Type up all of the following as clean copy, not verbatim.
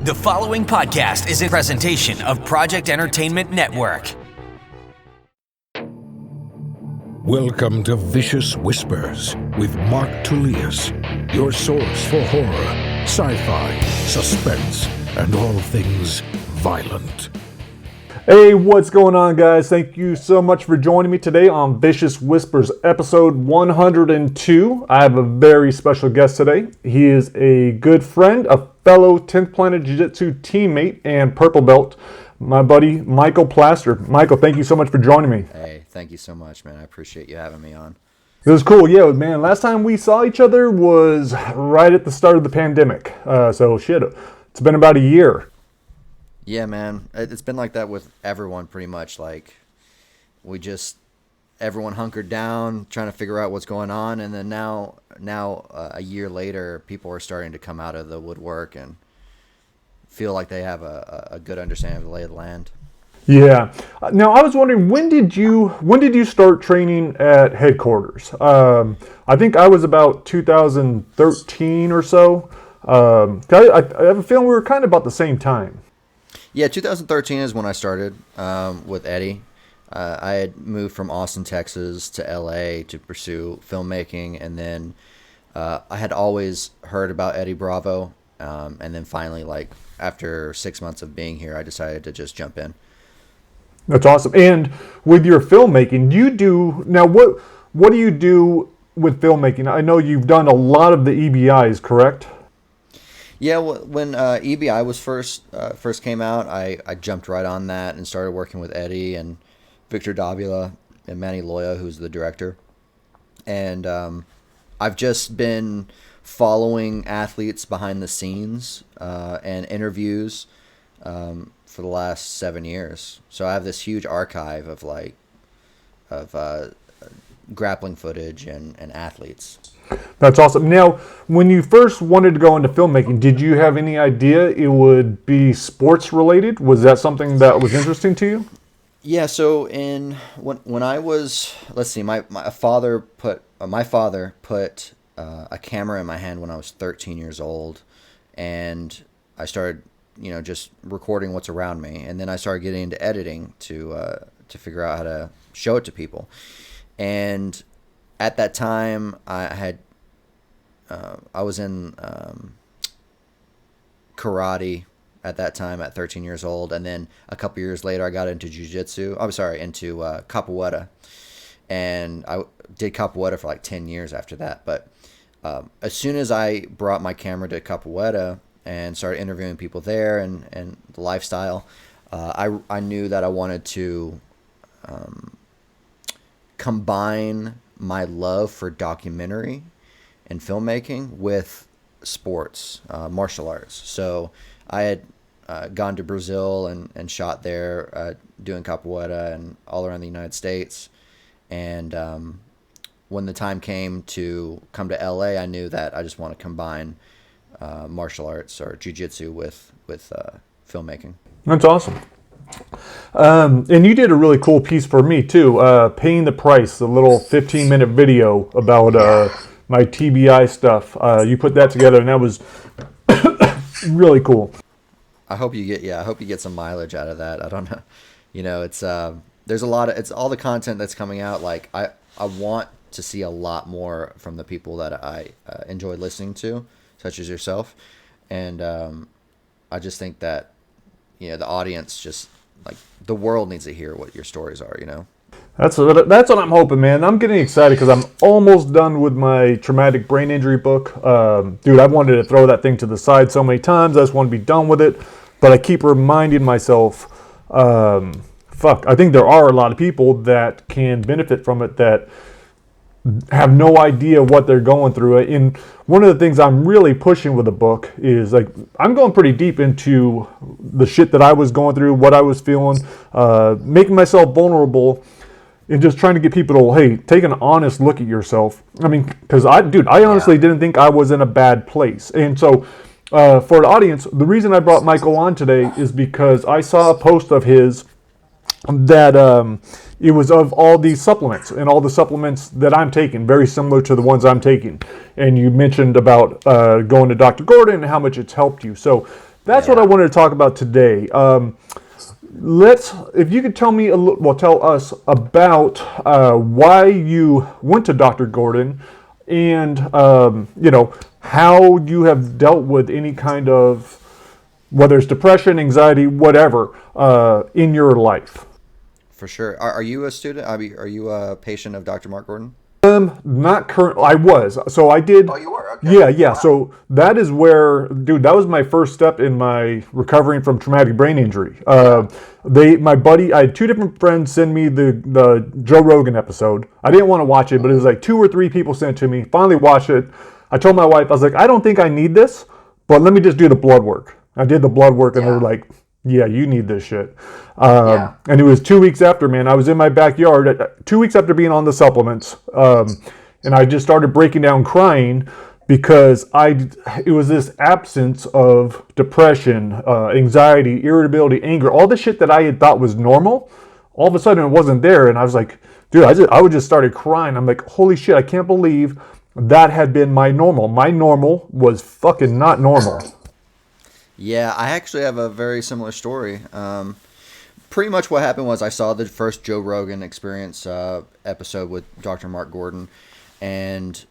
The following podcast is a presentation of Project Entertainment Network. Welcome to Vicious Whispers with Mark Tullius, your source for horror, sci-fi, suspense, and all things violent. Hey, what's going on, guys? Thank you so much for joining me today on Vicious Whispers, episode 102. I have a very special guest today. He is a good friend, a fellow 10th Planet Jiu Jitsu teammate, and purple belt, my buddy Michael Plaster. Michael, thank you so much for joining me. Hey, thank you so much, man. I appreciate you having me on. It was cool. Yeah, man, last time we saw each other was right at the start of the pandemic. It's been about a year. Yeah, man. It's been like that with everyone pretty much. Like, everyone hunkered down trying to figure out what's going on. And then now a year later, people are starting to come out of the woodwork and feel like they have a good understanding of the lay of the land. Yeah. Now, I was wondering, when did you start training at headquarters? I think I was about 2013 or so. I have a feeling we were kind of about the same time. Yeah, 2013 is when I started with Eddie. I had moved from Austin, Texas to LA to pursue filmmaking, and then I had always heard about Eddie Bravo, and then finally, like, after 6 months of being here, I decided to just jump in. That's awesome. And with your filmmaking, what do you do with filmmaking? I know you've done a lot of the EBIs, correct? Yeah, when EBI was first came out, I jumped right on that and started working with Eddie and Victor Davila and Manny Loya, who's the director. And I've just been following athletes behind the scenes and interviews for the last 7 years. So I have this huge archive of grappling footage and athletes. That's awesome. Now, when you first wanted to go into filmmaking, did you have any idea it would be sports related? Was that something that was interesting to you? Yeah. So when I was, let's see, my father put a camera in my hand when I was 13 years old, and I started, just recording what's around me, and then I started getting into editing to figure out how to show it to people, and at that time, I was in karate at that time at 13 years old, and then a couple years later, I got into jiu-jitsu. Into capoeira, and I did capoeira for like 10 years after that. But as soon as I brought my camera to capoeira and started interviewing people there and the lifestyle, I knew that I wanted to combine my love for documentary and filmmaking with sports, martial arts. So I had gone to Brazil and shot there doing capoeira and all around the United States. And when the time came to come to LA, I knew that I just want to combine martial arts or jiu-jitsu with filmmaking. That's awesome. And you did a really cool piece for me too, Paying the Price, the little 15-minute video about my TBI stuff. You put that together, and that was really cool. I hope you get some mileage out of that. I don't know, it's there's a lot of, it's all the content that's coming out. Like I want to see a lot more from the people that I enjoy listening to, such as yourself, and I just think that the audience just, like, the world needs to hear what your stories are, That's what I'm hoping, man. I'm getting excited because I'm almost done with my traumatic brain injury book. Dude, I've wanted to throw that thing to the side so many times. I just want to be done with it. But I keep reminding myself, I think there are a lot of people that can benefit from it that have no idea what they're going through. And one of the things I'm really pushing with the book is, like, I'm going pretty deep into the shit that I was going through, what I was feeling, making myself vulnerable, and just trying to get people to, hey, take an honest look at yourself. I mean, because I honestly didn't think I was in a bad place. And so for the audience, the reason I brought Michael on today is because I saw a post of his that it was of all these supplements and all the supplements that I'm taking, very similar to the ones I'm taking. And you mentioned about going to Dr. Gordon and how much it's helped you. So That's Yeah. what I wanted to talk about today. If you could tell me tell us about why you went to Dr. Gordon, and how you have dealt with any kind of, whether it's depression, anxiety, whatever, in your life. For sure. Are you a student? Are you a patient of Dr. Mark Gordon? Not current. I was. So I did. Oh, you were? Okay. Yeah, yeah. Wow. So that is where, dude, that was my first step in my recovering from traumatic brain injury. My buddy, I had two different friends send me the Joe Rogan episode. I didn't want to watch it, but it was like 2 or 3 people sent it to me. Finally watched it. I told my wife, I was like, I don't think I need this, but let me just do the blood work. I did the blood work, and they were like, yeah, you need this shit. And it was 2 weeks after, man. I was in my backyard 2 weeks after being on the supplements, and I just started breaking down crying because it was this absence of depression, anxiety, irritability, anger, all the shit that I had thought was normal. All of a sudden, it wasn't there, and I was like, dude, I would just started crying. I'm like, holy shit, I can't believe that had been my normal. My normal was fucking not normal. Yeah, I actually have a very similar story. Pretty much what happened was I saw the first Joe Rogan Experience episode with Dr. Mark Gordon, and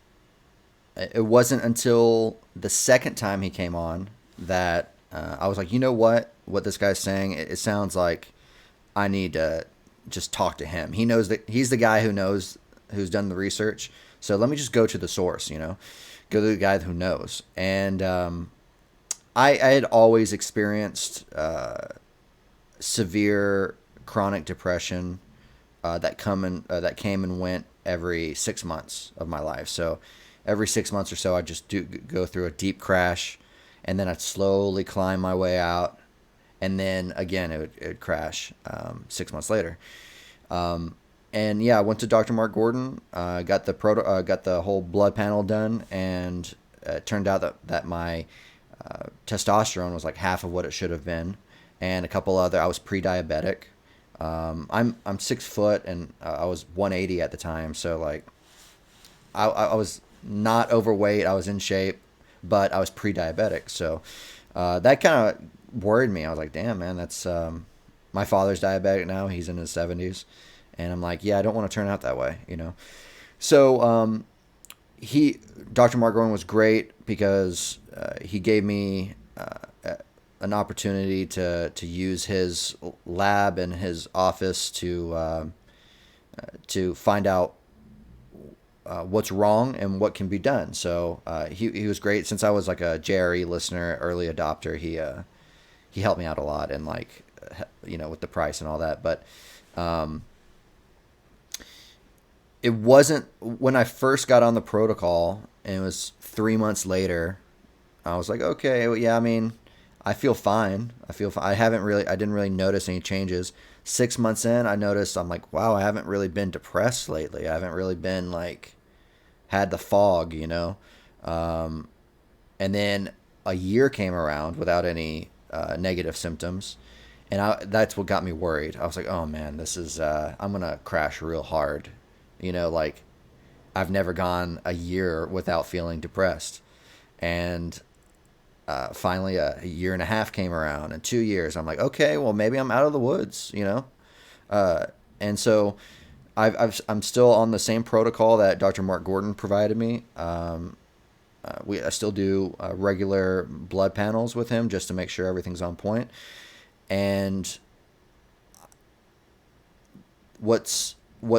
it wasn't until the second time he came on that I was like, you know what this guy's saying, it sounds like I need to just talk to him. He knows that he's the guy who's done the research, so let me just go to the source, go to the guy who knows. And I had always experienced severe chronic depression that came and went every 6 months of my life. So every 6 months or so, I'd just go through a deep crash, and then I'd slowly climb my way out, and then again it would crash 6 months later. And yeah, I went to Dr. Mark Gordon, got the whole blood panel done, and it turned out that my testosterone was like half of what it should have been, and a couple other. I was pre-diabetic. I'm 6 foot, and I was 180 at the time, so like I was not overweight. I was in shape, but I was pre-diabetic, so that kind of worried me. I was like, damn, man, that's my father's diabetic now. He's in his 70s, and I'm like, yeah, I don't want to turn out that way, So Dr. Mark Gordon was great because he gave me an opportunity to use his lab and his office to find out what's wrong and what can be done. So he was great. Since I was like a JRE listener, early adopter, he helped me out a lot, and like with the price and all that. But it wasn't when I first got on the protocol, and it was 3 months later. I was like, okay, well, yeah, I mean, I feel fine. I didn't really notice any changes. 6 months in, I noticed, I'm like, wow, I haven't really been depressed lately. I haven't really been like, had the fog, And then a year came around without any negative symptoms. And that's what got me worried. I was like, oh man, this is, I'm going to crash real hard. Like I've never gone a year without feeling depressed. And finally a year and a half came around, and 2 years. I'm like, okay, well maybe I'm out of the woods, and so I'm still on the same protocol that Dr. Mark Gordon provided me. I still do regular blood panels with him just to make sure everything's on point. And what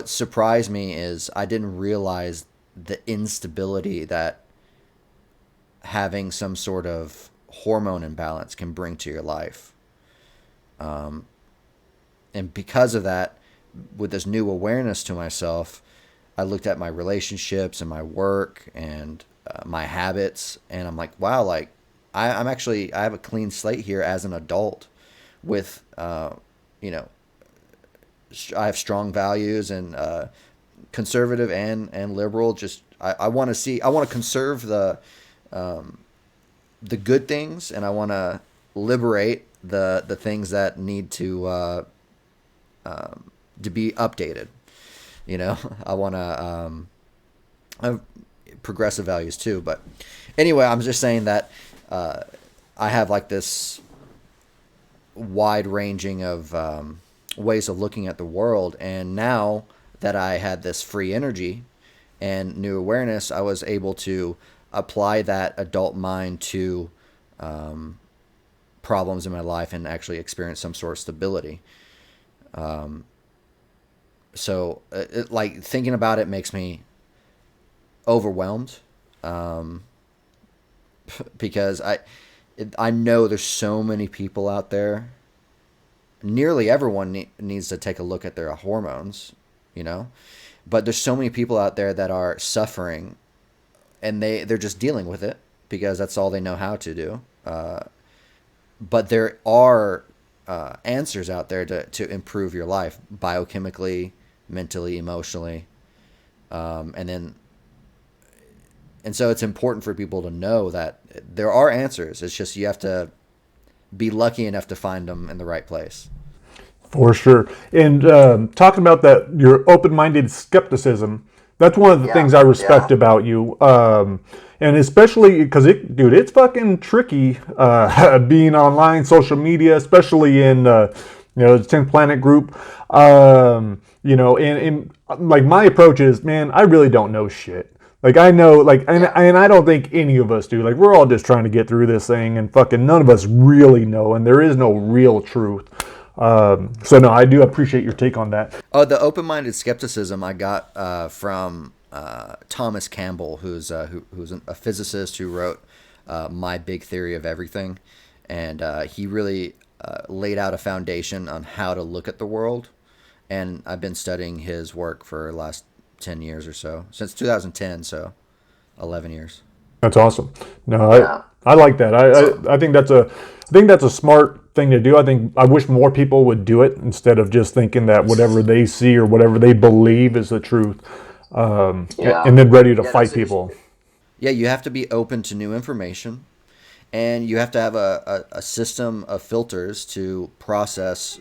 surprised me is I didn't realize the instability that having some sort of hormone imbalance can bring to your life. And because of that, with this new awareness to myself, I looked at my relationships and my work and my habits, and I'm like, wow, like I have a clean slate here as an adult with, I have strong values, and conservative and liberal. Just I want to conserve the good things, and I want to liberate the things that need to be updated. I want to have progressive values too. But anyway, I'm just saying that I have like this wide ranging of ways of looking at the world. And now that I had this free energy and new awareness, I was able to apply that adult mind to problems in my life and actually experience some sort of stability. So like thinking about it makes me overwhelmed, because I know there's so many people out there. Nearly everyone needs to take a look at their hormones, you know, but there's so many people out there that are suffering, and they're just dealing with it because that's all they know how to do. But there are answers out there to improve your life biochemically, mentally, emotionally, and so it's important for people to know that there are answers. It's just you have to be lucky enough to find them in the right place. For sure. And talking about that, your open-minded skepticism, that's one of the things I respect about you. And especially because it's fucking tricky being online, social media, especially in the 10th Planet group. And like my approach is, man, I really don't know shit. Like I know, and I don't think any of us do. Like we're all just trying to get through this thing, and fucking none of us really know, and there is no real truth. So no, I do appreciate your take on that. Oh, the open-minded skepticism I got from Thomas Campbell, who's a physicist who wrote My Big Theory of Everything, and he really laid out a foundation on how to look at the world. And I've been studying his work for the last 10 years or so, since 2010, so 11 years. That's awesome. No, I like that. I think that's a smart thing to do. I wish more people would do it instead of just thinking that whatever they see or whatever they believe is the truth, and then ready to fight people. Yeah, you have to be open to new information, and you have to have a system of filters to process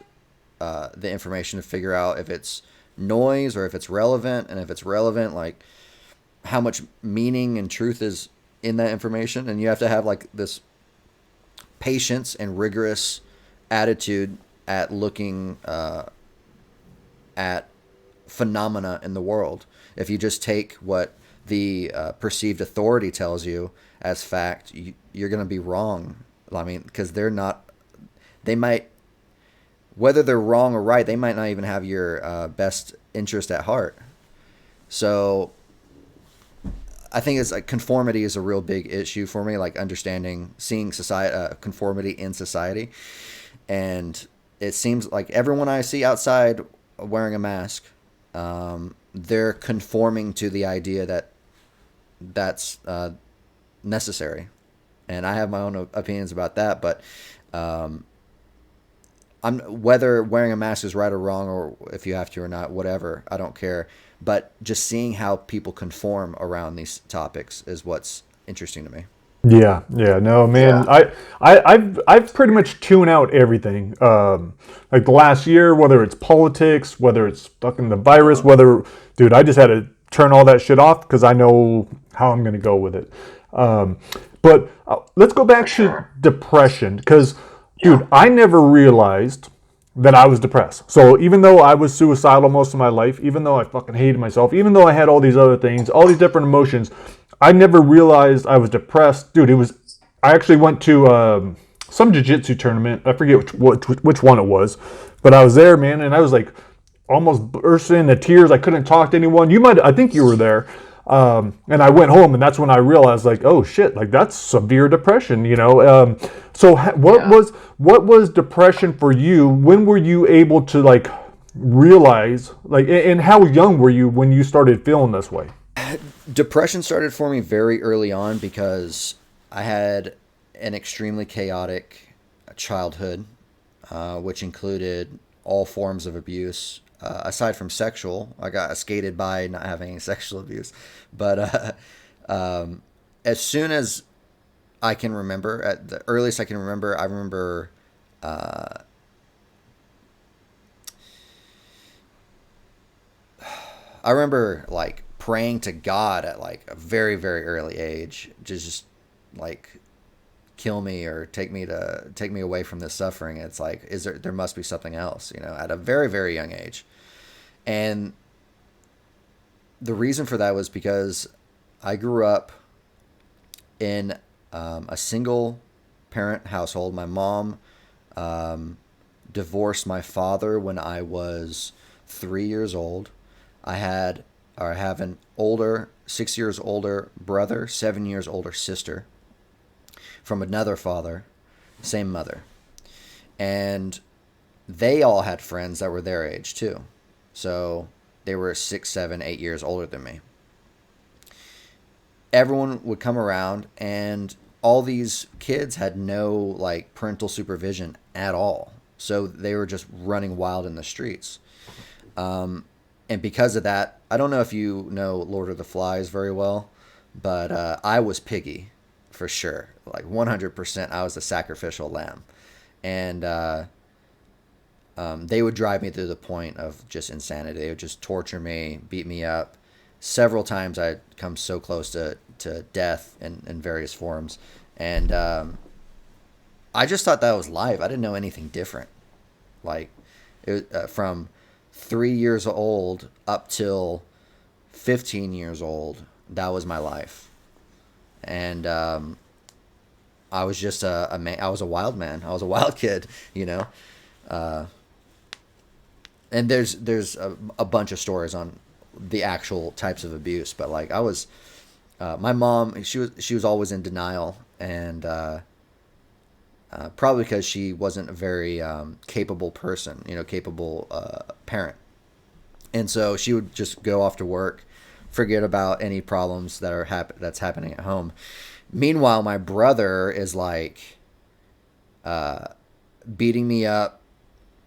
the information to figure out if it's noise or if it's relevant, and if it's relevant, like how much meaning and truth is in that information. And you have to have like this patience and rigorous attitude at looking at phenomena in the world. If you just take what the perceived authority tells you as fact, you're going to be wrong. I mean, because they might, whether they're wrong or right, they might not even have your best interest at heart. So I think it's like conformity is a real big issue for me, like seeing society, conformity in society. And it seems like everyone I see outside wearing a mask, they're conforming to the idea that that's necessary. And I have my own opinions about that, but whether wearing a mask is right or wrong, or if you have to or not, whatever, I don't care. But just seeing how people conform around these topics is what's interesting to me. Yeah, no, man. Yeah. I've pretty much tuned out everything. Like the last year, whether it's politics, whether it's fucking the virus, dude, I just had to turn all that shit off because I know how I'm gonna go with it. But let's go back to depression, because, dude, I never realized that I was depressed. So even though I was suicidal most of my life, even though I fucking hated myself, even though I had all these other things, all these different emotions, I never realized I was depressed. Dude, I actually went to some jiu-jitsu tournament. I forget which one it was, but I was there, man, and I was like almost bursting into tears. I couldn't talk to anyone. I think you were there. And I went home, and that's when I realized, like, oh shit, like that's severe depression, So what was depression for you? When were you able to like realize, like, and how young were you when you started feeling this way? Depression started for me very early on because I had an extremely chaotic childhood, which included all forms of abuse. Aside from sexual, I got skated by not having any sexual abuse. But as soon as I can remember, at the earliest I can remember, I remember like praying to God at like a very, very early age, just like kill me or take me away from this suffering. It's like, there must be something else, at a very, very young age. And the reason for that was because I grew up in a single parent household. My mom divorced my father when I was 3 years old. I have an 6 years older brother, 7 years older sister from another father, same mother. And they all had friends that were their age too. So they were 6, 7, 8 years older than me. Everyone would come around, and all these kids had no like parental supervision at all. So they were just running wild in the streets. And because of that, I don't know if you know Lord of the Flies very well, but I was Piggy for sure. Like 100%, I was the sacrificial lamb. And they would drive me to the point of just insanity. They would just torture me, beat me up. Several times I'd come so close to death in various forms. And I just thought that was life. I didn't know anything different. Like, from 3 years old up till 15 years old, that was my life. And I was just a man. I was a wild man. I was a wild kid, and there's a bunch of stories on the actual types of abuse, but like I was, my mom, she was always in denial, and probably because she wasn't a very capable person, capable parent, and so she would just go off to work, forget about any problems that's happening at home. Meanwhile, my brother is like beating me up.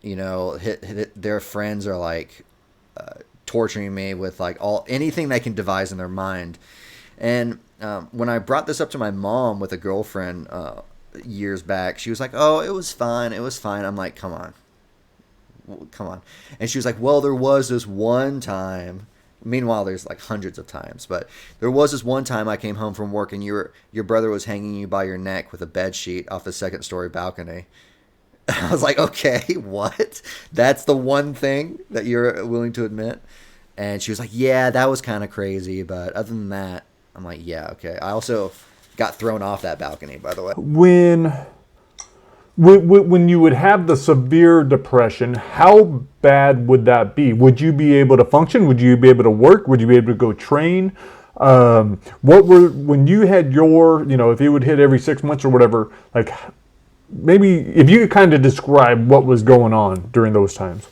Their friends are like torturing me with like anything they can devise in their mind. And when I brought this up to my mom with a girlfriend years back, she was like, "Oh, it was fine. It was fine." I'm like, "Come on. And she was like, "Well, there was this one time." Meanwhile, there's like hundreds of times, but there was this one time I came home from work and your brother was hanging you by your neck with a bed sheet off the second story balcony. I was like, "Okay, what? That's the one thing that you're willing to admit?" And she was like, "Yeah, that was kind of crazy, but other than that," I'm like, "Yeah, okay." I also got thrown off that balcony, by the way. When you would have the severe depression, how bad would that be? Would you be able to function? Would you be able to work? Would you be able to go train? When you had your, if it would hit every 6 months or whatever, like maybe if you could kind of describe what was going on during those times.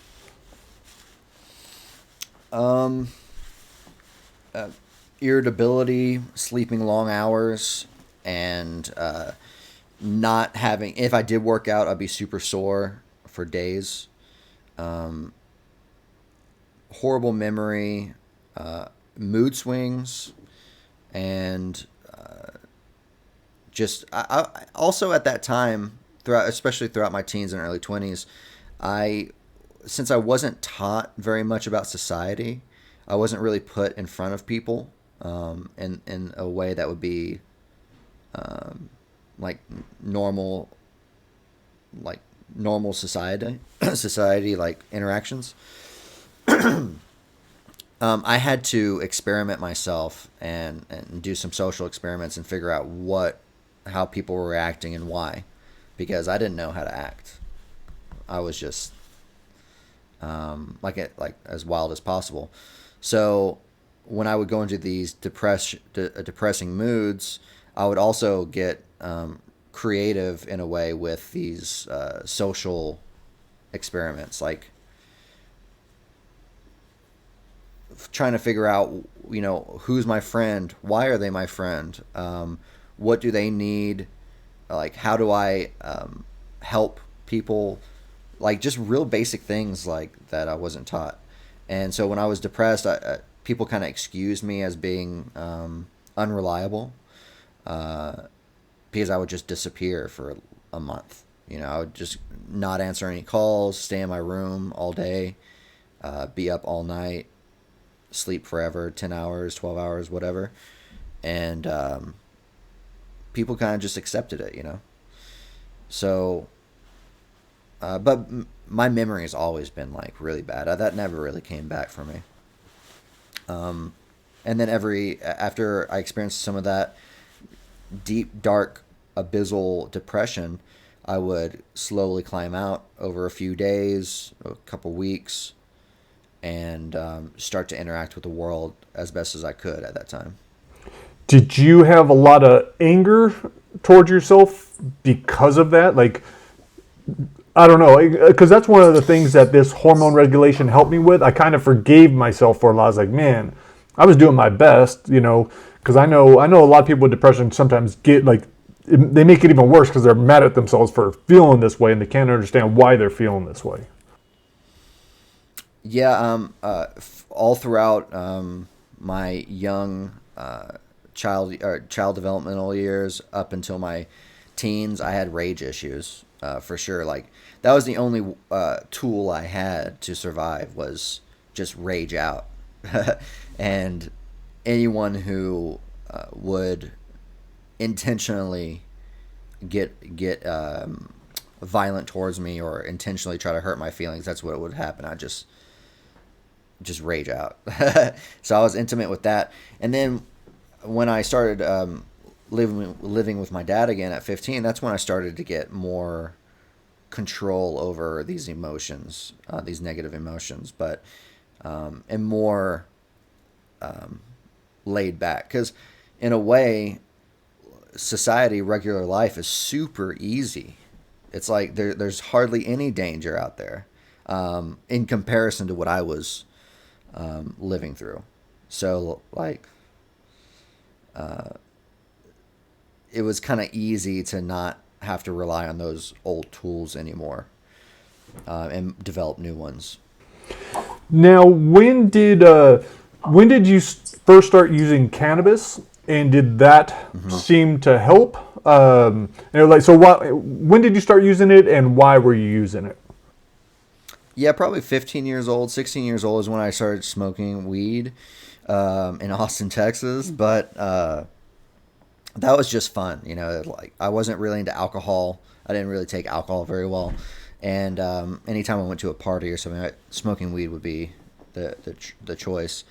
Irritability, sleeping long hours, and not having, if I did work out, I'd be super sore for days. Horrible memory, mood swings, and I also at that time, especially throughout my teens and early 20s, since I wasn't taught very much about society, I wasn't really put in front of people in a way that would be like normal society like interactions. I had to experiment myself and do some social experiments and figure out how people were reacting and why, because I didn't know how to act. I was just like as wild as possible. So when I would go into these depressing moods, I would also get creative in a way with these social experiments, like trying to figure out, who's my friend, why are they my friend, what do they need, like how do I help people, like just real basic things like that I wasn't taught. And so when I was depressed, people kind of excused me as being unreliable, because I would just disappear for a month. I would just not answer any calls, stay in my room all day, be up all night, sleep forever, 10 hours, 12 hours, whatever. And people kind of just accepted it, So, but my memory has always been like really bad. That never really came back for me. And then after I experienced some of that deep, dark, abyssal depression, I would slowly climb out over a few days, a couple weeks, and start to interact with the world as best as I could at that time. Did you have a lot of anger towards yourself because of that? Like, I don't know, because that's one of the things that this hormone regulation helped me with. I kind of forgave myself for a lot. I was like, man, I was doing my best, because I know a lot of people with depression sometimes get like, they make it even worse because they're mad at themselves for feeling this way and they can't understand why they're feeling this way. Yeah, all throughout my young child developmental years up until my teens, I had rage issues for sure. Like that was the only tool I had to survive, was just rage out. And anyone who would intentionally get violent towards me or intentionally try to hurt my feelings, that's what would happen. I just rage out. So I was intimate with that. And then when I started living with my dad again at 15, that's when I started to get more control over these emotions, these negative emotions, but and more laid back. Because in a way, society, regular life is super easy. It's like there's hardly any danger out there in comparison to what I was living through. So like it was kind of easy to not have to rely on those old tools anymore and develop new ones. Now, when did you first start using cannabis, and did that seem to help? When did you start using it, and why were you using it? Yeah, probably 15 years old, 16 years old is when I started smoking weed in Austin, Texas. But that was just fun, Like I wasn't really into alcohol. I didn't really take alcohol very well, and anytime I went to a party or something, smoking weed would be the choice.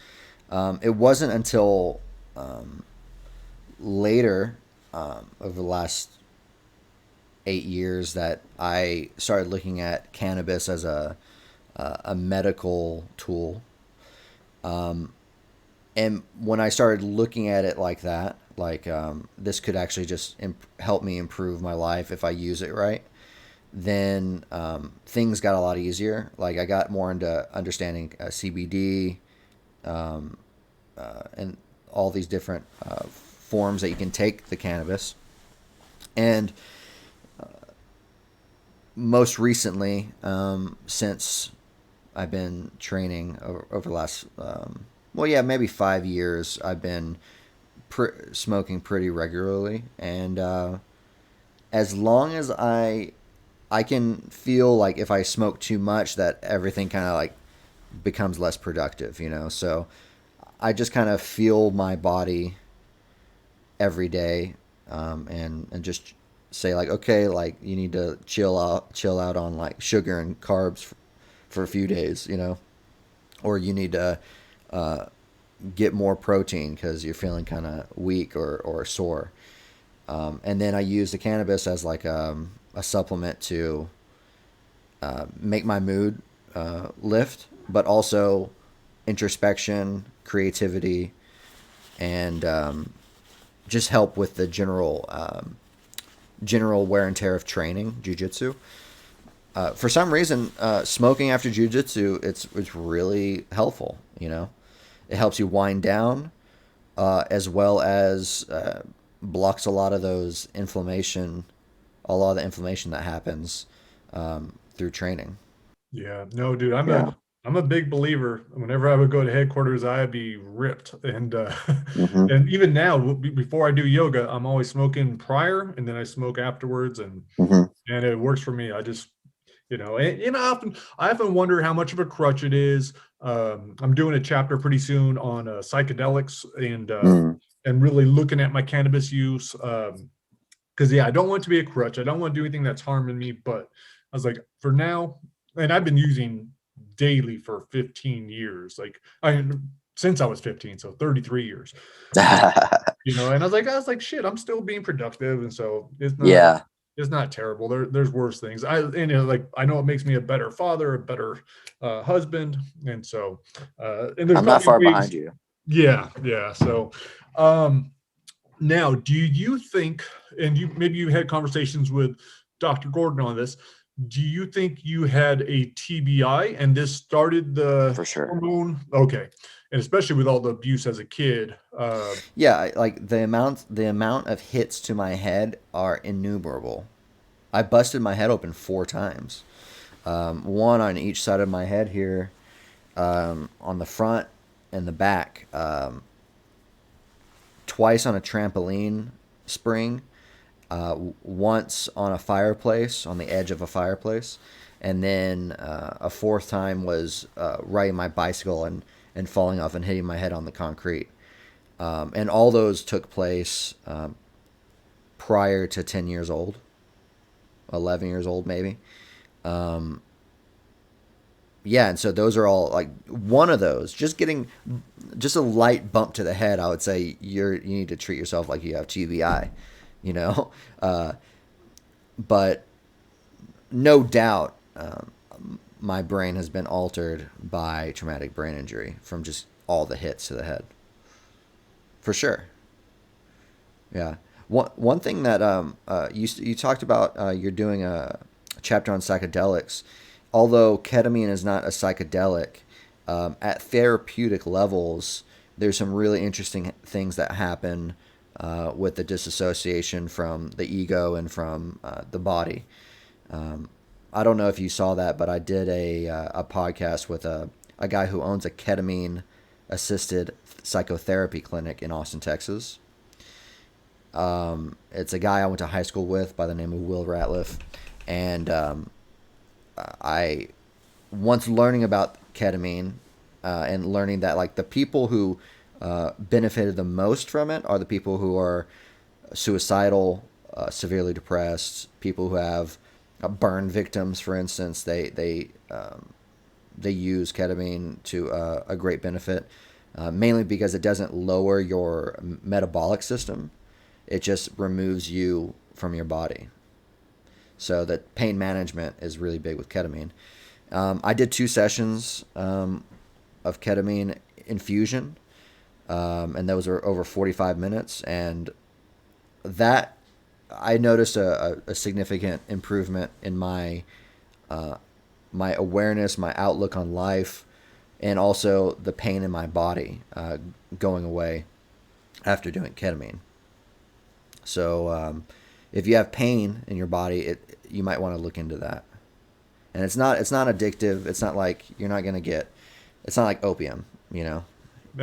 It wasn't until later, over the last 8 years, that I started looking at cannabis as a medical tool. And when I started looking at it like that, this could actually just help me improve my life if I use it right, then things got a lot easier. Like I got more into understanding CBD and all these different forms that you can take the cannabis. And most recently, since I've been training over the last, maybe 5 years, I've been smoking pretty regularly. And as long as I can feel like if I smoke too much, that everything kind of like becomes less productive, So I just kind of feel my body every day, and just say like, okay, like you need to chill out on like sugar and carbs for a few days, or you need to get more protein because you're feeling kind of weak or sore. And then I use the cannabis as like a supplement to make my mood lift, but also introspection, creativity, and just help with the general wear and tear of training jiu-jitsu. For some reason, smoking after jiu-jitsu, it's really helpful. It helps you wind down, as well as blocks a lot of the inflammation that happens through training. Yeah, no, dude, I'm a big believer. Whenever I would go to headquarters, I'd be ripped, and and even now, before I do yoga, I'm always smoking prior, and then I smoke afterwards, and it works for me. I just, and I often wonder how much of a crutch it is. I'm doing a chapter pretty soon on psychedelics and really looking at my cannabis use. Because I don't want it to be a crutch. I don't want to do anything that's harming me. But I was like, for now, and I've been using daily for 15 years. Like since I was 15, so 33 years. And I was like, shit, I'm still being productive, and so Yeah. it's not terrible. There's worse things. I know it makes me a better father, a better husband, and so and there's I'm not probably far ways. behind you. Yeah. So now, do you think, and maybe you had conversations with Dr. Gordon on this, do you think you had a TBI and this started the For sure. hormone? Okay. And especially with all the abuse as a kid. Yeah, like the amount of hits to my head are innumerable. I busted my head open 4 times. One on each side of my head here, on the front and the back. Twice on a trampoline spring, once on a fireplace, on the edge of a fireplace, and then a 4th time was riding my bicycle and falling off and hitting my head on the concrete. And all those took place prior to 10 years old, 11 years old maybe. Yeah, and so those are all like one of those. Just a light bump to the head, I would say you need to treat yourself like you have TBI, But no doubt, my brain has been altered by traumatic brain injury from just all the hits to the head. For sure. Yeah. One thing that you talked about, you're doing a chapter on psychedelics. Although ketamine is not a psychedelic, at therapeutic levels, there's some really interesting things that happen with the disassociation from the ego and from the body. I don't know if you saw that, but I did a podcast with a guy who owns a ketamine-assisted psychotherapy clinic in Austin, Texas. It's a guy I went to high school with by the name of Will Ratliff, and I once learning about ketamine and learning that like the people who benefited the most from it are the people who are suicidal, severely depressed, people who have burn victims, for instance. They use ketamine to a great benefit, mainly because it doesn't lower your metabolic system. It just removes you from your body. So that pain management is really big with ketamine. I did 2 sessions of ketamine infusion, and those were over 45 minutes. And that I noticed a significant improvement in my my awareness, my outlook on life, and also the pain in my body going away after doing ketamine. So if you have pain in your body, you might want to look into that. And it's not addictive. It's not like you're not going to get. It's not like opium, And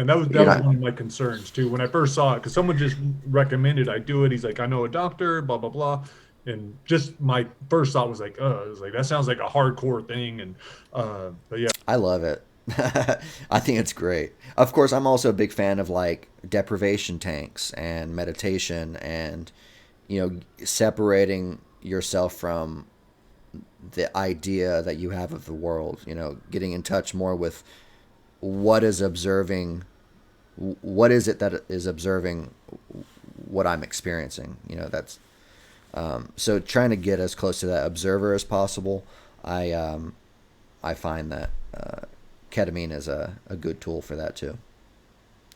that was one of my concerns too when I first saw it, because someone just recommended I do it. He's like, I know a doctor, blah blah blah, and just my first thought was like, it was like that sounds like a hardcore thing, and but yeah, I love it. I think it's great. Of course, I'm also a big fan of like deprivation tanks and meditation, and separating yourself from the idea that you have of the world. Getting in touch more with what is it that is observing what I'm experiencing. That's so trying to get as close to that observer as possible. I find that ketamine is a good tool for that too.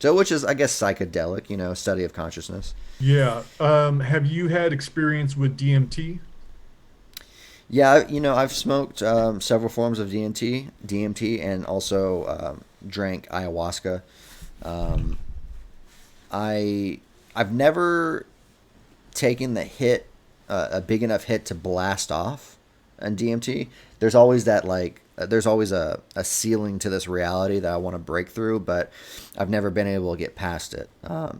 So, which is, I guess, psychedelic, study of consciousness. Yeah. Have you had experience with DMT? Yeah, I've smoked several forms of DMT, and also drank ayahuasca. I've never taken the hit, a big enough hit to blast off on DMT. There's always that there's always a ceiling to this reality that I want to break through, but I've never been able to get past it.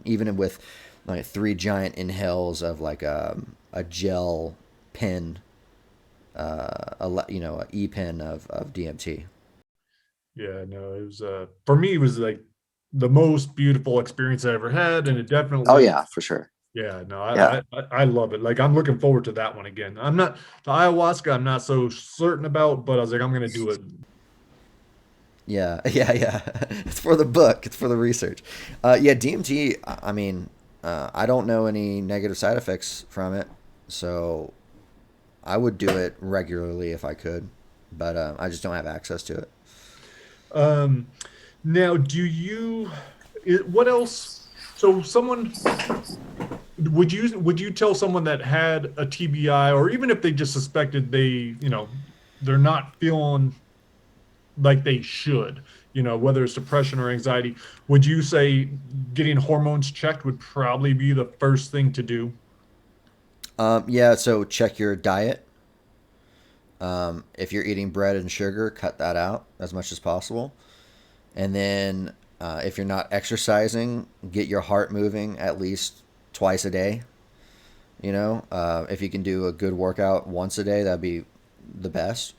Even with like 3 giant inhales of like a gel pen, a e-pen of DMT. Yeah, no, it was for me it was like the most beautiful experience I ever had, and it definitely Oh yeah, for sure. Yeah, no, Yeah. I love it. Like I'm looking forward to that one again. I'm not the ayahuasca. I'm not so certain about, but I was like, I'm gonna do it. Yeah, yeah. It's for the book. It's for the research. Yeah, DMT. I mean, I don't know any negative side effects from it, so I would do it regularly if I could, but I just don't have access to it. Um, Now, what else? So, someone would you tell someone that had a TBI, or even if they just suspected they're not feeling like they should, whether it's depression or anxiety, would you say getting hormones checked would probably be the first thing to do? Yeah, so check your diet. If you're eating bread and sugar, cut that out as much as possible. And then if you're not exercising, get your heart moving at least twice a day. If you can do a good workout once a day, that'd be the best.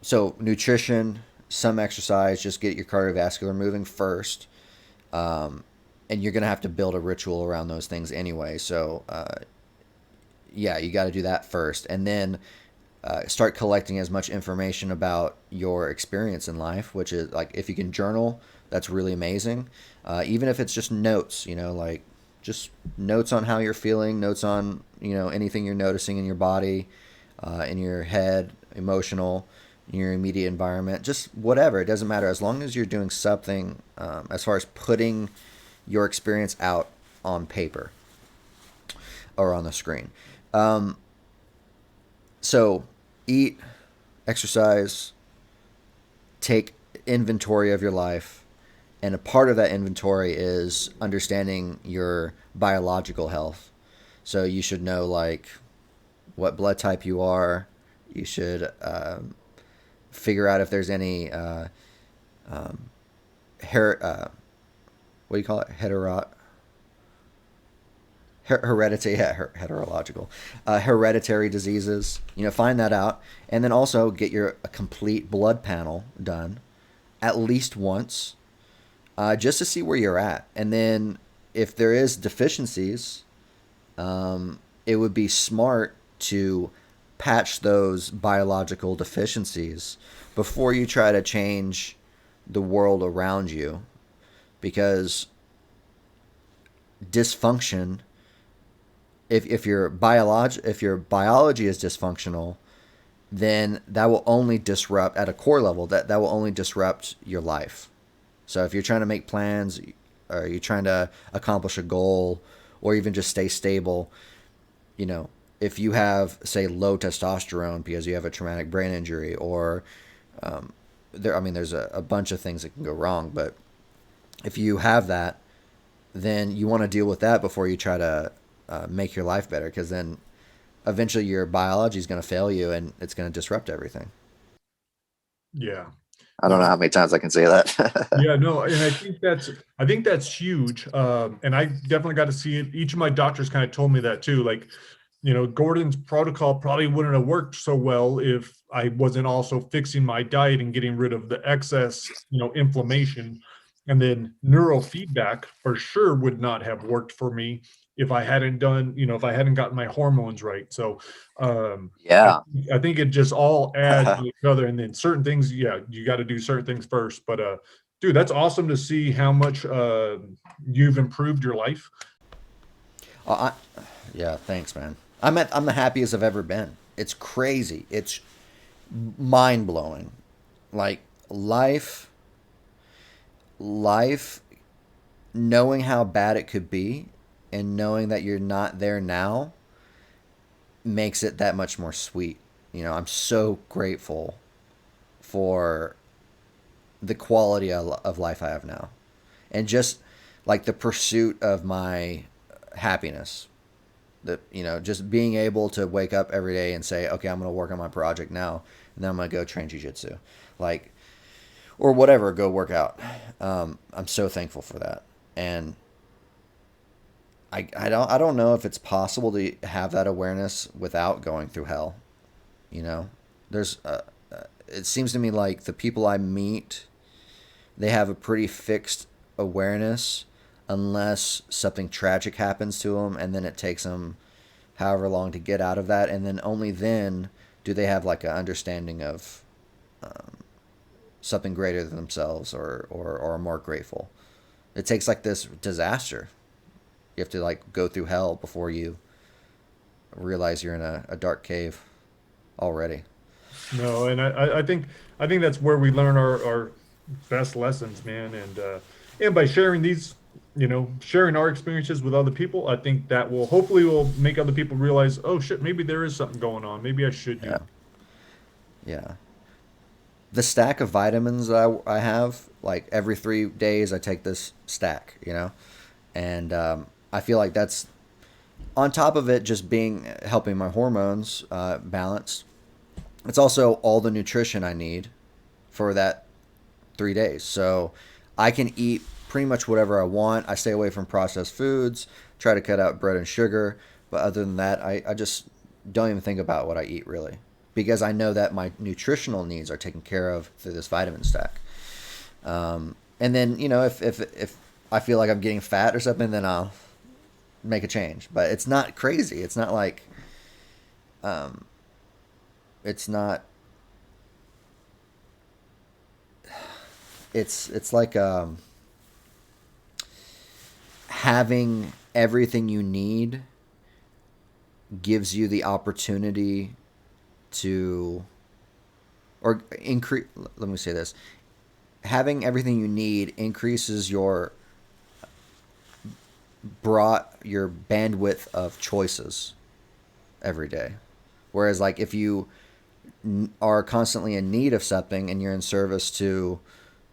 So nutrition, some exercise, just get your cardiovascular moving first. And you're gonna have to build a ritual around those things anyway. So yeah, you got to do that first, and then start collecting as much information about your experience in life. Which is like if you can journal, that's really amazing. Even if it's just notes, like just notes on how you're feeling, notes on anything you're noticing in your body, in your head, emotional, in your immediate environment, just whatever. It doesn't matter as long as you're doing something as far as putting your experience out on paper or on the screen. So eat, exercise, take inventory of your life. And a part of that inventory is understanding your biological health. So you should know like what blood type you are. You should figure out if there's any what do you call it? Hereditary, yeah, heterological, hereditary diseases. Find that out, and then also get a complete blood panel done at least once, just to see where you're at. And then if there is deficiencies, it would be smart to patch those biological deficiencies before you try to change the world around you, because dysfunction, if your biology is dysfunctional, then that will only disrupt at a core level, that will only disrupt your life. So if you're trying to make plans, or you're trying to accomplish a goal, or even just stay stable, if you have, say, low testosterone because you have a traumatic brain injury, or there's a bunch of things that can go wrong, but if you have that, then you want to deal with that before you try to make your life better, because then eventually your biology is going to fail you and it's going to disrupt everything. Yeah. I don't know how many times I can say that. Yeah, no, and I think that's huge. And I definitely got to see it. Each of my doctors kind of told me that too. Like, Gordon's protocol probably wouldn't have worked so well if I wasn't also fixing my diet and getting rid of the excess, inflammation. And then neurofeedback for sure would not have worked for me if I hadn't gotten my hormones right. So I, Yeah. I think it just all adds to each other. And then certain things, yeah, you got to do certain things first. But dude, that's awesome to see how much you've improved your life. Yeah, thanks, man. I'm the happiest I've ever been. It's crazy. It's mind blowing. Like life, knowing how bad it could be, and knowing that you're not there now, makes it that much more sweet. I'm so grateful for the quality of life I have now, and just like the pursuit of my happiness. Just being able to wake up every day and say, okay, I'm going to work on my project now, and then I'm going to go train jiu-jitsu, or whatever, go work out. I'm so thankful for that. And I don't know if it's possible to have that awareness without going through hell. There's it seems to me like the people I meet, they have a pretty fixed awareness unless something tragic happens to them, and then it takes them however long to get out of that, and then only then do they have like an understanding of something greater than themselves, or are more grateful. It takes like this disaster. You have to like go through hell before you realize you're in a dark cave already. No, and I think that's where we learn our best lessons, man. And by sharing these, sharing our experiences with other people, I think that will make other people realize, oh shit, maybe there is something going on. Maybe I should do. Yeah. Yeah. The stack of vitamins that I have, like every 3 days, I take this stack, and I feel like that's on top of it just being helping my hormones balance. It's also all the nutrition I need for that 3 days. So I can eat pretty much whatever I want. I stay away from processed foods, try to cut out bread and sugar. But other than that, I just don't even think about what I eat really, because I know that my nutritional needs are taken care of through this vitamin stack. And then, if I feel like I'm getting fat or something, then I'll make a change. But it's not crazy. It's not like, it's not, it's like, having everything you need gives you the opportunity to, or increase, let me say this, having everything you need increases your bandwidth of choices every day. Whereas like if you are constantly in need of something and you're in service to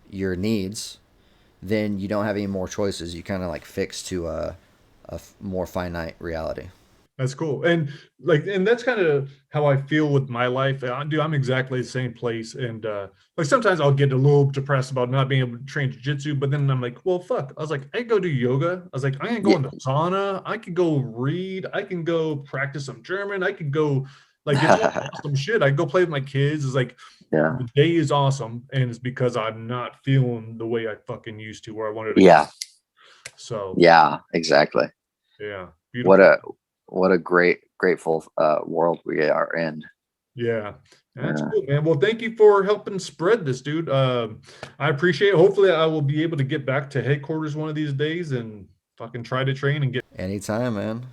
your needs, then you don't have any more choices. You kind of like fix to a more finite reality. That's cool. And that's kind of how I feel with my life. I'm exactly the same place. And like sometimes I'll get a little depressed about not being able to train jiu-jitsu, but then I'm like, well, fuck. I was like, I can go do yoga. I was like, I can go in the sauna. I can go read. I can go practice some German. I can go it's all awesome shit. I can go play with my kids. It's like, Yeah. the day is awesome. And it's because I'm not feeling the way I fucking used to, where I wanted to. Yeah. So Yeah, exactly. Yeah. Beautiful. What a grateful world we are in. Yeah, that's cool, man. Well, thank you for helping spread this, dude. I appreciate it. Hopefully I will be able to get back to headquarters one of these days and fucking try to train and get. Anytime, man.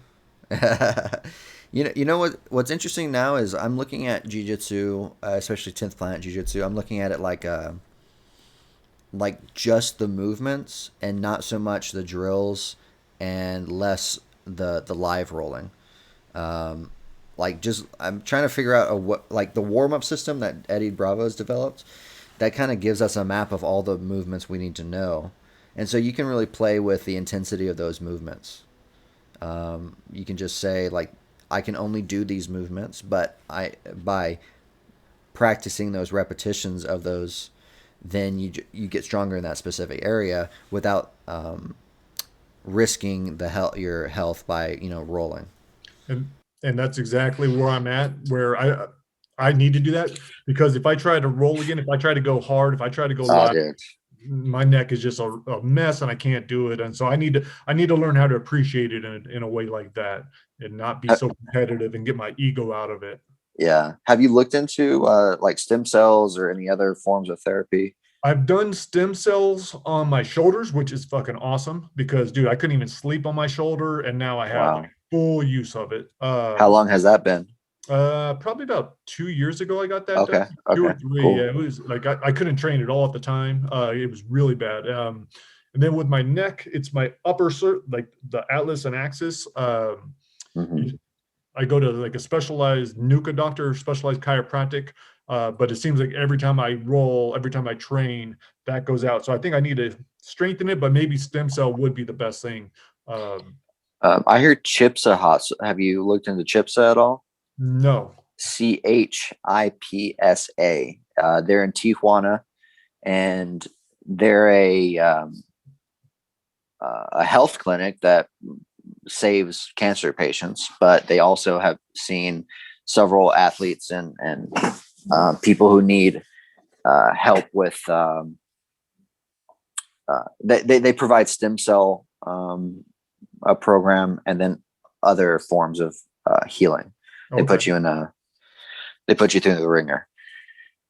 You know what's interesting now is I'm looking at jiu-jitsu, especially 10th Planet Jiu Jitsu. I'm looking at it like just the movements and not so much the drills and less the live rolling. I'm trying to figure out the warm-up system that Eddie Bravo's developed. That kind of gives us a map of all the movements we need to know, and so you can really play with the intensity of those movements. You can just say like, I can only do these movements, but by practicing those repetitions of those, then you get stronger in that specific area without risking your health by rolling. And that's exactly where I'm at, where I need to do that, because if I try to roll again, if I try to go hard, if I try to go live, my neck is just a mess and I can't do it. And so I need to learn how to appreciate it in a way like that and not be so competitive and get my ego out of it. Yeah. Have you looked into like stem cells or any other forms of therapy? I've done stem cells on my shoulders, which is fucking awesome because, dude, I couldn't even sleep on my shoulder, and now I have like full use of it. How long has that been? Probably about 2 years ago I got that done. 2 or 3. Cool. Yeah, it was like I couldn't train at all at the time. It was really bad. And then with my neck, it's my upper like the atlas and axis. I go to like a specialized NUCA doctor, specialized chiropractic. But it seems like every time I roll, every time I train, that goes out. So I think I need to strengthen it, but maybe stem cell would be the best thing. I hear CHIPSA hot. Have you looked into CHIPSA at all? No. CHIPSA. They're in Tijuana, and they're a health clinic that saves cancer patients, but they also have seen several athletes and people who need help with they provide stem cell a program, and then other forms of healing. They Okay. put you they put you through the ringer.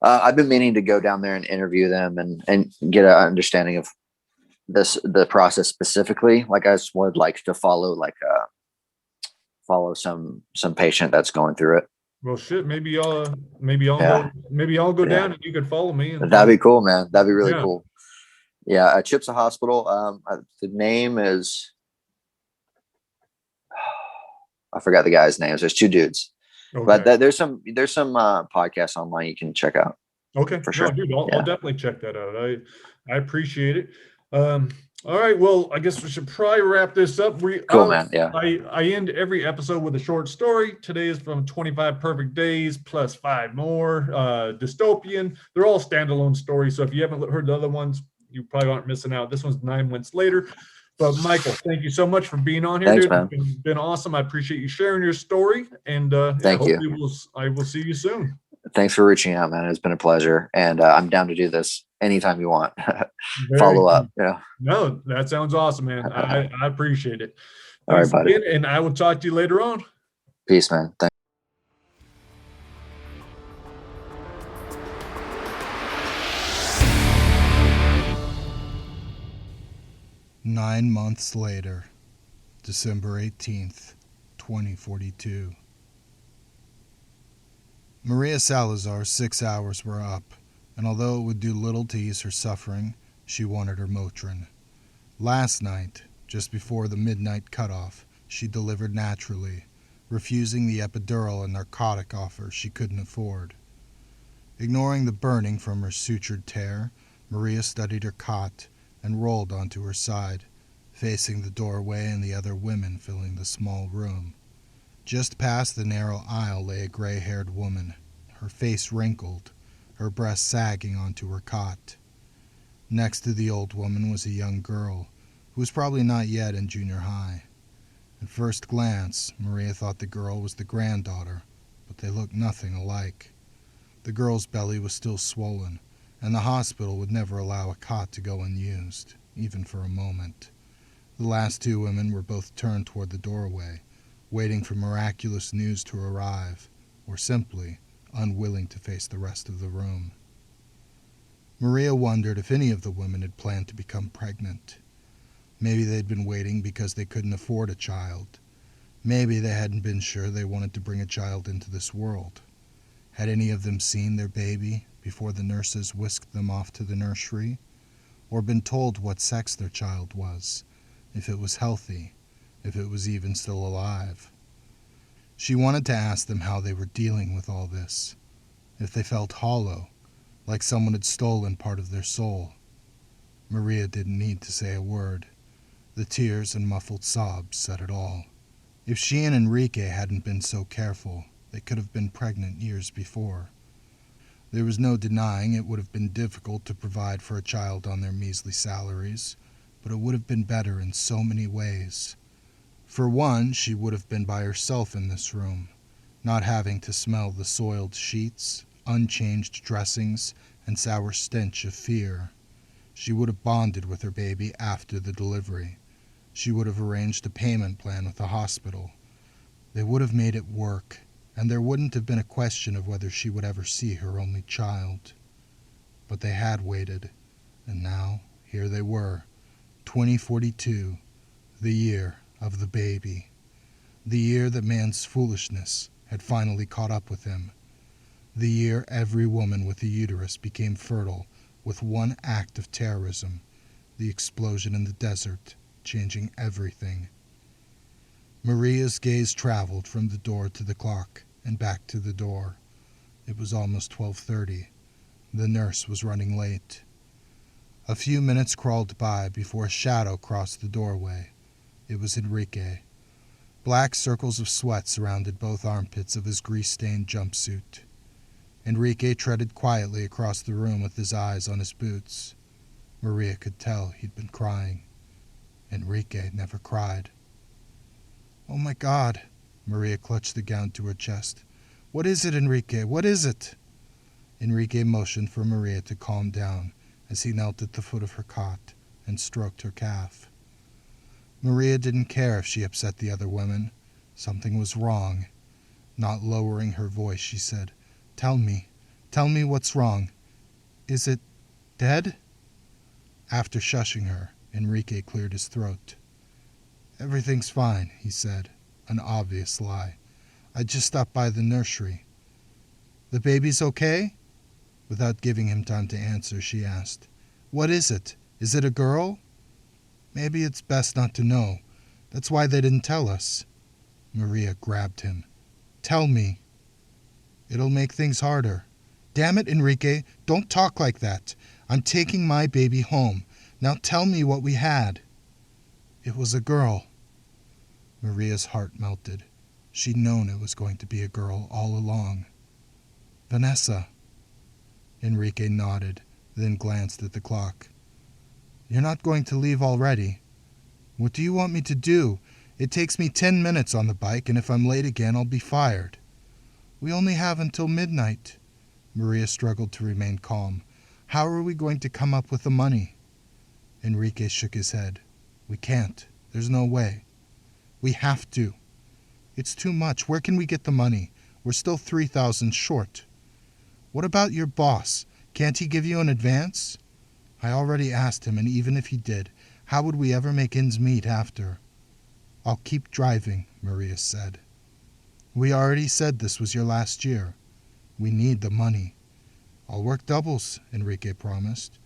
I've been meaning to go down there and interview them and get an understanding of the process specifically. Like, I just would like to follow some patient that's going through it. Well, shit. Maybe I'll Yeah. go Yeah. down and you could follow me. And, That'd be cool, man. That'd be really Yeah. cool. Yeah, Chip's a hospital. The name is, I forgot the guy's names. There's two dudes, Okay. but there's some podcasts online you can check out. Okay, For sure. No, dude, I'll Yeah. definitely check that out. I appreciate it. All right, well, I guess we should probably wrap this up. Cool, man. Yeah. I end every episode with a short story. Today is from 25 Perfect Days plus 5 more. Dystopian. They're all standalone stories. So if you haven't heard the other ones, you probably aren't missing out. This one's 9 months later. But Michael, thank you so much for being on here, Thanks, dude. man. It's been awesome. I appreciate you sharing your story. And Thank you. hopefully I will see you soon. Thanks for reaching out, man. It's been a pleasure, and I'm down to do this anytime you want. Very Follow up. cool. Yeah. No, that sounds awesome, man. I appreciate it. All right, Thanks buddy. again, and I will talk to you later on. Peace, man. Thanks. Nine months later, December 18th, 2042. Maria Salazar's 6 hours were up, and although it would do little to ease her suffering, she wanted her Motrin. Last night, just before the midnight cutoff, she delivered naturally, refusing the epidural and narcotic offer she couldn't afford. Ignoring the burning from her sutured tear, Maria studied her cot and rolled onto her side, facing the doorway and the other women filling the small room. Just past the narrow aisle lay a gray-haired woman, her face wrinkled, her breasts sagging onto her cot. Next to the old woman was a young girl, who was probably not yet in junior high. At first glance, Maria thought the girl was the granddaughter, but they looked nothing alike. The girl's belly was still swollen, and the hospital would never allow a cot to go unused, even for a moment. The last two women were both turned toward the doorway, waiting for miraculous news to arrive, or simply unwilling to face the rest of the room. Maria wondered if any of the women had planned to become pregnant. Maybe they'd been waiting because they couldn't afford a child. Maybe they hadn't been sure they wanted to bring a child into this world. Had any of them seen their baby before the nurses whisked them off to the nursery, or been told what sex their child was, if it was healthy, if it was even still alive? She wanted to ask them how they were dealing with all this, if they felt hollow, like someone had stolen part of their soul. Maria didn't need to say a word. The tears and muffled sobs said it all. If she and Enrique hadn't been so careful, they could have been pregnant years before. There was no denying it would have been difficult to provide for a child on their measly salaries, but it would have been better in so many ways. For one, she would have been by herself in this room, not having to smell the soiled sheets, unchanged dressings, and sour stench of fear. She would have bonded with her baby after the delivery. She would have arranged a payment plan with the hospital. They would have made it work, and there wouldn't have been a question of whether she would ever see her only child. But they had waited, and now here they were, 2042, the year of the baby, the year that man's foolishness had finally caught up with him, the year every woman with a uterus became fertile with one act of terrorism, the explosion in the desert, changing everything. Maria's gaze traveled from the door to the clock and back to the door. It was almost 12:30. The nurse was running late. A few minutes crawled by before a shadow crossed the doorway. It was Enrique. Black circles of sweat surrounded both armpits of his grease-stained jumpsuit. Enrique treaded quietly across the room with his eyes on his boots. Maria could tell he'd been crying. Enrique never cried. "Oh my God," Maria clutched the gown to her chest. "What is it, Enrique? What is it?" Enrique motioned for Maria to calm down as he knelt at the foot of her cot and stroked her calf. Maria didn't care if she upset the other women. Something was wrong. Not lowering her voice, she said, Tell me what's wrong. Is it dead?" After shushing her, Enrique cleared his throat. "Everything's fine," he said, an obvious lie. "I just stopped by the nursery." "The baby's okay?" Without giving him time to answer, she asked, "What is it? Is it a girl?" "Maybe it's best not to know. That's why they didn't tell us." Maria grabbed him. "Tell me." "It'll make things harder." "Damn it, Enrique, don't talk like that. I'm taking my baby home. Now tell me what we had." "It was a girl." Maria's heart melted. She'd known it was going to be a girl all along. "Vanessa." Enrique nodded, then glanced at the clock. "You're not going to leave already?" "What do you want me to do? It takes me 10 minutes on the bike, and if I'm late again, I'll be fired." "We only have until midnight." Maria struggled to remain calm. "How are we going to come up with the money?" Enrique shook his head. "We can't. There's no way." "We have to." "It's too much. Where can we get the money? We're still 3,000 short." "What about your boss? Can't he give you an advance?" "I already asked him, and even if he did, how would we ever make ends meet after?" "I'll keep driving," Maria said. "We already said this was your last year. We need the money." "I'll work doubles," Enrique promised.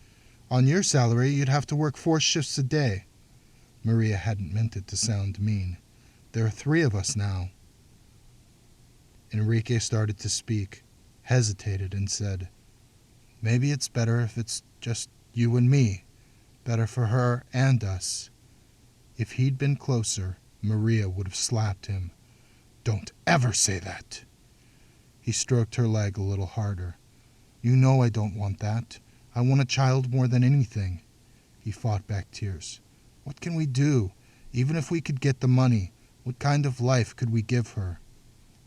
"On your salary, you'd have to work 4 shifts a day." Maria hadn't meant it to sound mean. "There are 3 of us now." Enrique started to speak, hesitated, and said, "Maybe it's better if it's just you and me. Better for her and us." If he'd been closer, Maria would have slapped him. "Don't ever say that." He stroked her leg a little harder. "You know I don't want that. I want a child more than anything." He fought back tears. "What can we do? Even if we could get the money, what kind of life could we give her?"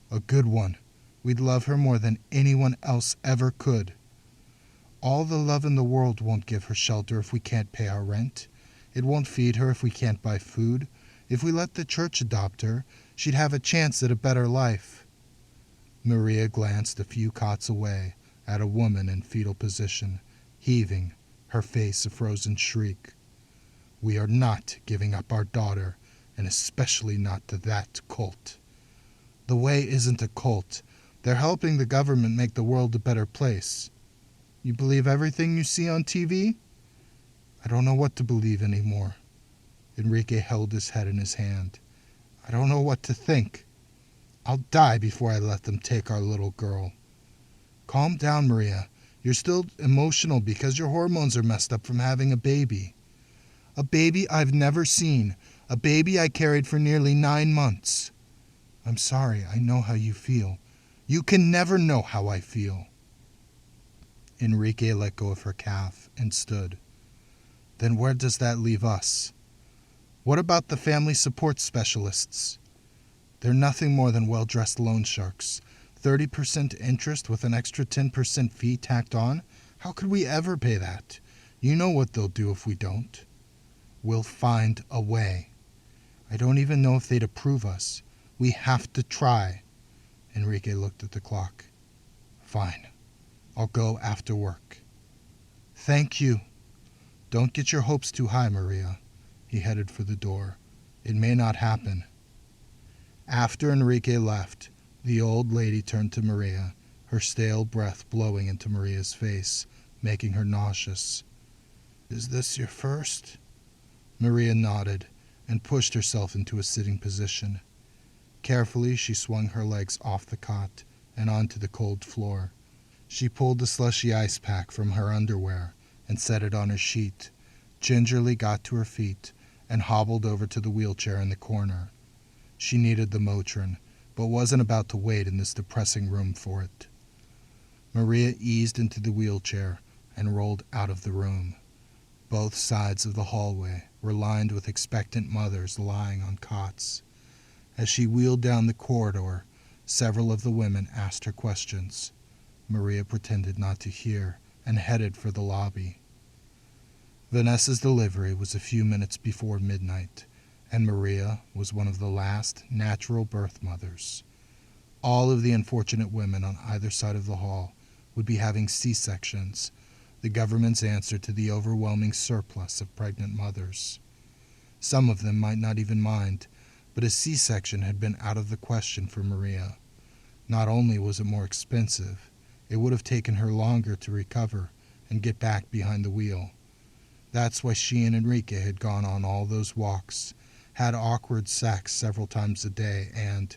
"A good one. We'd love her more than anyone else ever could." "All the love in the world won't give her shelter if we can't pay our rent. It won't feed her if we can't buy food. If we let the church adopt her, she'd have a chance at a better life." Maria glanced a few cots away at a woman in fetal position, heaving, her face a frozen shriek. "We are not giving up our daughter, and especially not to that cult." "The way isn't a cult. They're helping the government make the world a better place." "You believe everything you see on TV?" "I don't know what to believe anymore." Enrique held his head in his hand. "I don't know what to think. I'll die before I let them take our little girl." "Calm down, Maria. You're still emotional because your hormones are messed up from having a baby." "A baby I've never seen. A baby I carried for nearly 9 months." "I'm sorry. I know how you feel." "You can never know how I feel." Enrique let go of her calf and stood. "Then where does that leave us?" "What about the family support specialists?" "They're nothing more than well-dressed loan sharks. 30% interest with an extra 10% fee tacked on? How could we ever pay that? You know what they'll do if we don't." "We'll find a way." "I don't even know if they'd approve us. We have to try." Enrique looked at the clock. "Fine. I'll go after work." "Thank you." "Don't get your hopes too high, Maria." He headed for the door. "It may not happen." After Enrique left, the old lady turned to Maria, her stale breath blowing into Maria's face, making her nauseous. "Is this your first?" Maria nodded and pushed herself into a sitting position. Carefully, she swung her legs off the cot and onto the cold floor. She pulled the slushy ice pack from her underwear and set it on her sheet, gingerly got to her feet, and hobbled over to the wheelchair in the corner. She needed the Motrin, but wasn't about to wait in this depressing room for it. Maria eased into the wheelchair and rolled out of the room. Both sides of the hallway were lined with expectant mothers lying on cots. As she wheeled down the corridor, several of the women asked her questions. Maria pretended not to hear and headed for the lobby. Vanessa's delivery was a few minutes before midnight, and Maria was one of the last natural birth mothers. All of the unfortunate women on either side of the hall would be having C-sections, the government's answer to the overwhelming surplus of pregnant mothers. Some of them might not even mind, but a C-section had been out of the question for Maria. Not only was it more expensive, it would have taken her longer to recover and get back behind the wheel. That's why she and Enrique had gone on all those walks, had awkward sex several times a day, and,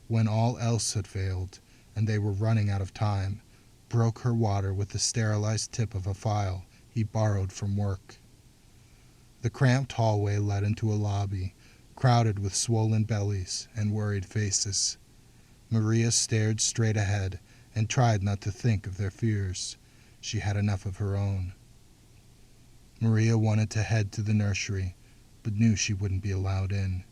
when all else had failed and they were running out of time, broke her water with the sterilized tip of a file he borrowed from work. The cramped hallway led into a lobby, crowded with swollen bellies and worried faces. Maria stared straight ahead and tried not to think of their fears. She had enough of her own. Maria wanted to head to the nursery, but knew she wouldn't be allowed in.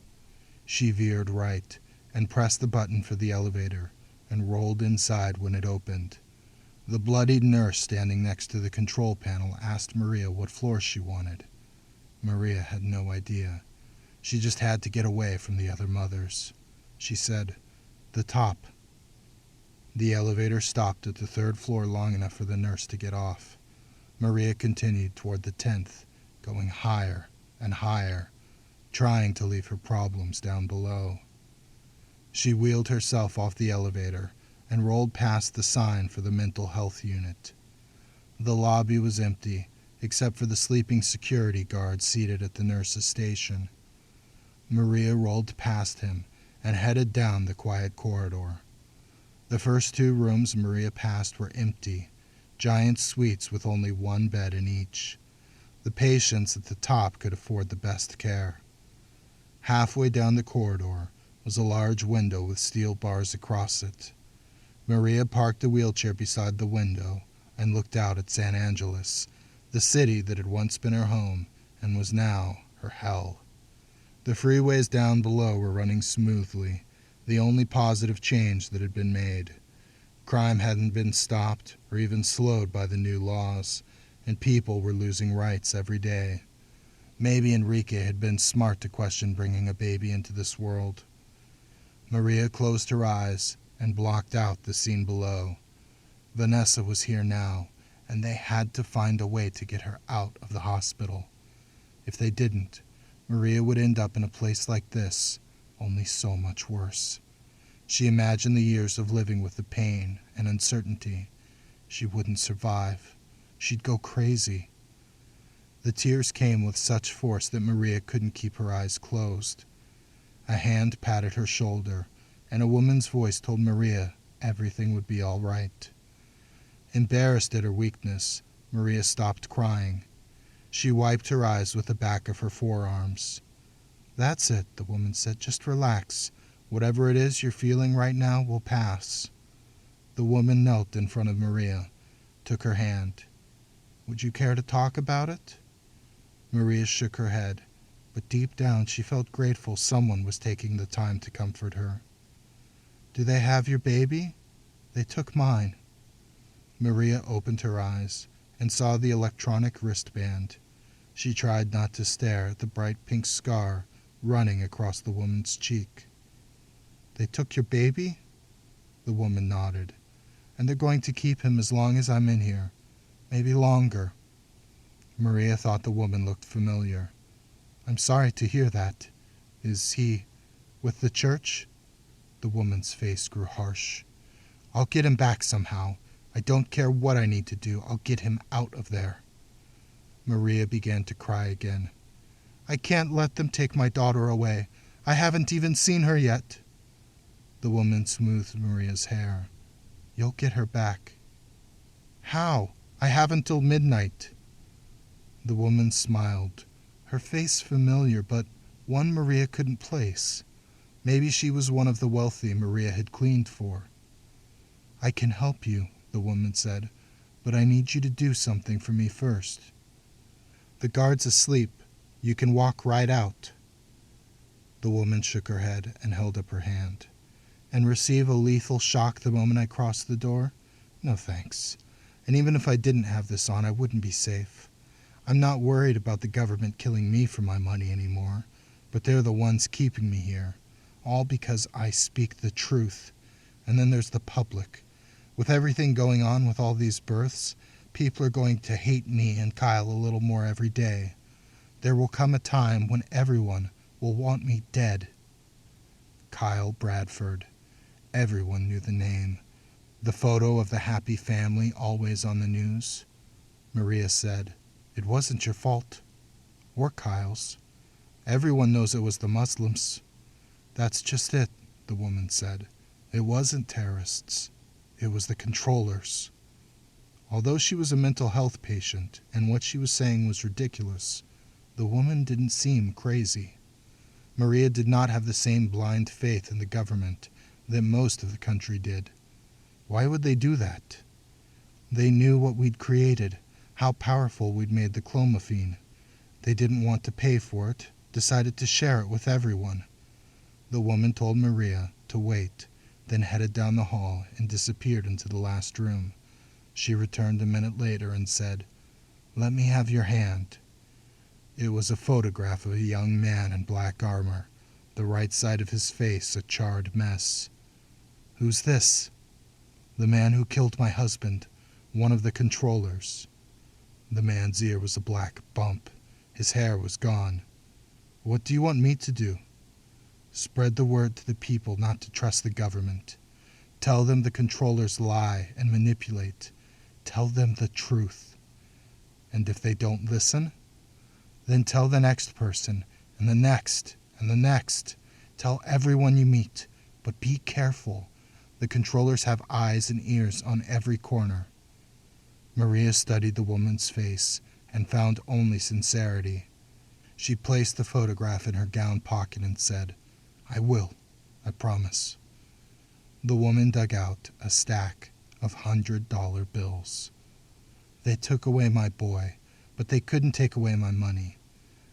She veered right and pressed the button for the elevator and rolled inside when it opened. The bloodied nurse standing next to the control panel asked Maria what floor she wanted. Maria had no idea. She just had to get away from the other mothers. She said, "The top." The elevator stopped at the 3rd floor long enough for the nurse to get off. Maria continued toward the 10th, going higher and higher, trying to leave her problems down below. She wheeled herself off the elevator and rolled past the sign for the mental health unit. The lobby was empty, except for the sleeping security guard seated at the nurse's station. Maria rolled past him and headed down the quiet corridor. The first 2 rooms Maria passed were empty, giant suites with only one bed in each. The patients at the top could afford the best care. Halfway down the corridor was a large window with steel bars across it. Maria parked the wheelchair beside the window and looked out at San Angeles, the city that had once been her home and was now her hell. The freeways down below were running smoothly, the only positive change that had been made. Crime hadn't been stopped or even slowed by the new laws, and people were losing rights every day. Maybe Enrique had been smart to question bringing a baby into this world. Maria closed her eyes and blocked out the scene below. Vanessa was here now, and they had to find a way to get her out of the hospital. If they didn't, Maria would end up in a place like this, only so much worse. She imagined the years of living with the pain and uncertainty. She wouldn't survive. She'd go crazy. The tears came with such force that Maria couldn't keep her eyes closed. A hand patted her shoulder, and a woman's voice told Maria everything would be all right. Embarrassed at her weakness, Maria stopped crying. She wiped her eyes with the back of her forearms. "That's it," the woman said. "Just relax. Whatever it is you're feeling right now will pass." The woman knelt in front of Maria, took her hand. "Would you care to talk about it?" Maria shook her head, but deep down she felt grateful someone was taking the time to comfort her. "Do they have your baby?" "They took mine." Maria opened her eyes and saw the electronic wristband. She tried not to stare at the bright pink scar running across the woman's cheek. "They took your baby?" The woman nodded. "And they're going to keep him as long as I'm in here. Maybe longer." Maria thought the woman looked familiar. "I'm sorry to hear that. Is he with the church?" The woman's face grew harsh. "I'll get him back somehow. I don't care what I need to do. I'll get him out of there." Maria began to cry again. "I can't let them take my daughter away. I haven't even seen her yet." The woman smoothed Maria's hair. "You'll get her back." "How? I have until midnight." The woman smiled, her face familiar, but one Maria couldn't place. Maybe she was one of the wealthy Maria had cleaned for. "I can help you," the woman said, "but I need you to do something for me first." "The guard's asleep. You can walk right out." The woman shook her head and held up her hand. "And receive a lethal shock the moment I cross the door? No thanks. And even if I didn't have this on, I wouldn't be safe. I'm not worried about the government killing me for my money anymore. but they're the ones keeping me here, all because I speak the truth. And then there's the public. With everything going on with all these births, people are going to hate me and Kyle a little more every day. There will come a time when everyone will want me dead. Kyle Bradford. Everyone knew the name. The photo of the happy family always on the news. Maria said, "It wasn't your fault. Or Kyle's. Everyone knows it was the Muslims." "That's just it," the woman said. "It wasn't terrorists. It was the controllers." Although she was a mental health patient and what she was saying was ridiculous, the woman didn't seem crazy. Maria did not have the same blind faith in the government that most of the country did. Why would they do that? They knew what we'd created, how powerful we'd made the clomiphene. They didn't want to pay for it, decided to share it with everyone. The woman told Maria to wait, then headed down the hall and disappeared into the last room. She returned a minute later and said, "Let me have your hand." It was a photograph of a young man in black armor, the right side of his face a charred mess. "Who's this?" "The man who killed my husband, one of the controllers." The man's ear was a black bump. His hair was gone. "What do you want me to do?" "Spread the word to the people not to trust the government. Tell them the controllers lie and manipulate. Tell them the truth. And if they don't listen, then tell the next person, and the next, and the next. Tell everyone you meet, but be careful. The controllers have eyes and ears on every corner." Maria studied the woman's face and found only sincerity. She placed the photograph in her gown pocket and said, "I will, I promise." The woman dug out a stack of $100 bills. "They took away my boy, but they couldn't take away my money.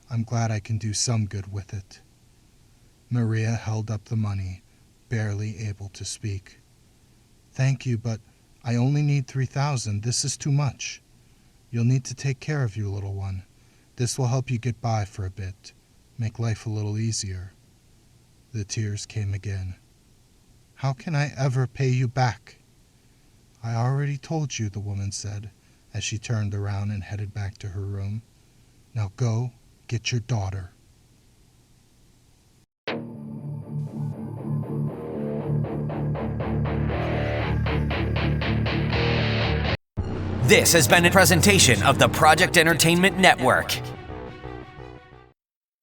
I'm glad I can do some good with it." Maria held up the money, barely able to speak. "Thank you, but I only need $3,000. This is too much. You'll need to take care of your little one. This will help you get by for a bit, make life a little easier." The tears came again. "How can I ever pay you back?" "I already told you," the woman said, as she turned around and headed back to her room. "Now go get your daughter." This has been a presentation of the Project Entertainment Network.